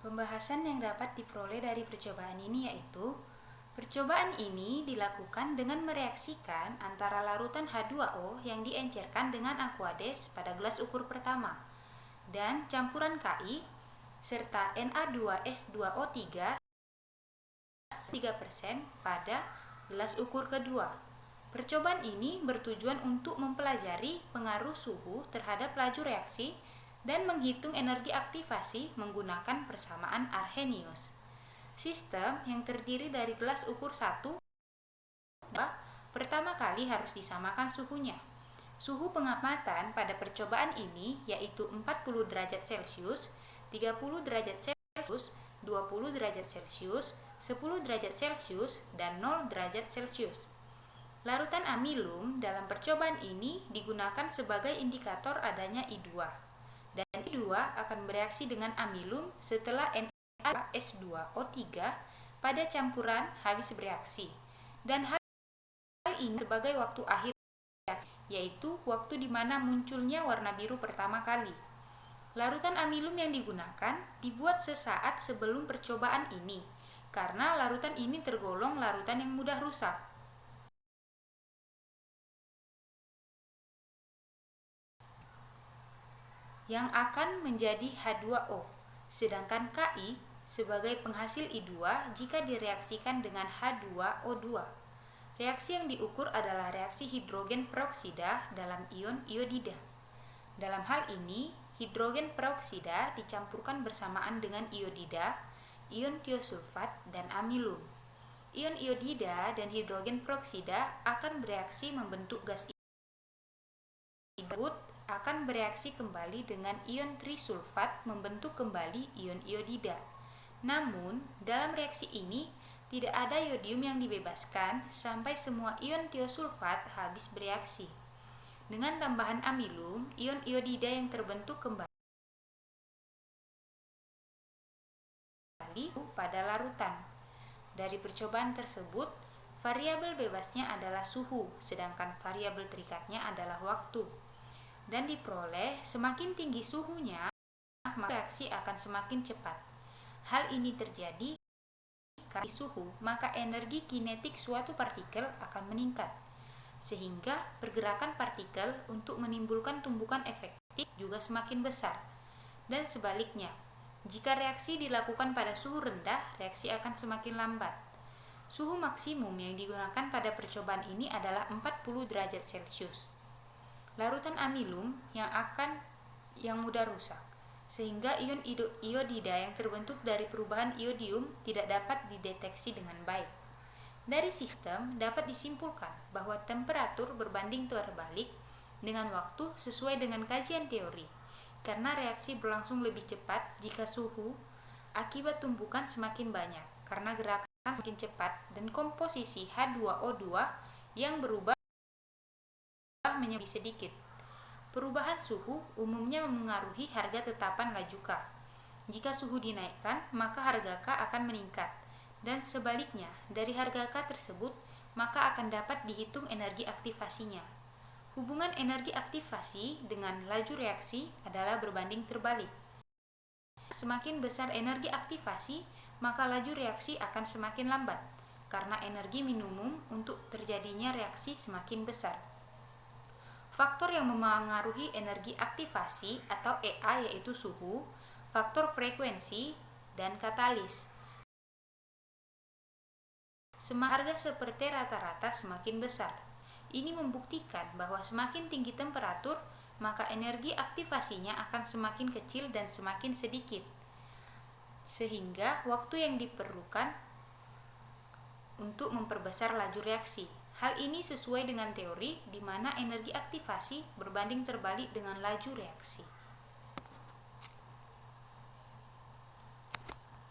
Pembahasan yang dapat diperoleh dari percobaan ini yaitu percobaan ini dilakukan dengan mereaksikan antara larutan H2O yang diencerkan dengan aqueous pada gelas ukur pertama dan campuran Ki serta Na2S2O3 3% pada gelas ukur kedua. Percobaan ini bertujuan untuk mempelajari pengaruh suhu terhadap laju reaksi dan menghitung energi aktivasi menggunakan persamaan Arrhenius. Sistem yang terdiri dari gelas ukur 1 pertama kali harus disamakan suhunya. Suhu pengamatan pada percobaan ini yaitu 40 derajat Celcius, 30 derajat Celcius, 20 derajat Celcius, 10 derajat Celcius, dan 0 derajat Celcius. Larutan amilum dalam percobaan ini digunakan sebagai indikator adanya I2. Dan I2 akan bereaksi dengan amilum setelah Na2S2O3 pada campuran habis bereaksi. Dan hal ini sebagai waktu akhir reaksi, yaitu waktu di mana munculnya warna biru pertama kali. Larutan amilum yang digunakan dibuat sesaat sebelum percobaan ini, karena larutan ini tergolong larutan yang mudah rusak. Yang akan menjadi H2O, sedangkan Ki sebagai penghasil I2 jika direaksikan dengan H2O2. Reaksi yang diukur adalah reaksi hidrogen peroksida dalam ion iodida. Dalam hal ini, hidrogen peroksida dicampurkan bersamaan dengan iodida, ion tiosulfat, dan amilum. Ion iodida dan hidrogen peroksida akan bereaksi membentuk gas iodida akan bereaksi kembali dengan ion trisulfat membentuk kembali ion iodida. Namun, dalam reaksi ini tidak ada yodium yang dibebaskan sampai semua ion tiosulfat habis bereaksi. Dengan tambahan amilum, ion iodida yang terbentuk kembali pada larutan. Dari percobaan tersebut, variabel bebasnya adalah suhu, sedangkan variabel terikatnya adalah waktu. Dan diperoleh semakin tinggi suhunya, maka reaksi akan semakin cepat. Hal ini terjadi karena suhu, maka energi kinetik suatu partikel akan meningkat, sehingga pergerakan partikel untuk menimbulkan tumbukan efektif juga semakin besar. Dan sebaliknya, jika reaksi dilakukan pada suhu rendah, reaksi akan semakin lambat. Suhu maksimum yang digunakan pada percobaan ini adalah 40 derajat Celcius. Larutan amilum yang mudah rusak, sehingga ion iodida yang terbentuk dari perubahan iodium tidak dapat dideteksi dengan baik. Dari sistem dapat disimpulkan bahwa temperatur berbanding terbalik dengan waktu sesuai dengan kajian teori, karena reaksi berlangsung lebih cepat jika suhu akibat tumbukan semakin banyak, karena gerakan semakin cepat dan komposisi H2O2 yang berubah menjadi sedikit. Perubahan suhu umumnya memengaruhi harga tetapan laju K. Jika suhu dinaikkan, maka harga K akan meningkat. Dan sebaliknya, dari harga K tersebut, maka akan dapat dihitung energi aktivasinya. Hubungan energi aktivasi dengan laju reaksi adalah berbanding terbalik. Semakin besar energi aktivasi, maka laju reaksi akan semakin lambat, karena energi minimum untuk terjadinya reaksi semakin besar. Faktor yang memengaruhi energi aktivasi atau EA yaitu suhu, faktor frekuensi, dan katalis. Harga seperti rata-rata semakin besar. Ini membuktikan bahwa semakin tinggi temperatur, maka energi aktivasinya akan semakin kecil dan semakin sedikit. Sehingga waktu yang diperlukan untuk memperbesar laju reaksi. Hal ini sesuai dengan teori di mana energi aktivasi berbanding terbalik dengan laju reaksi.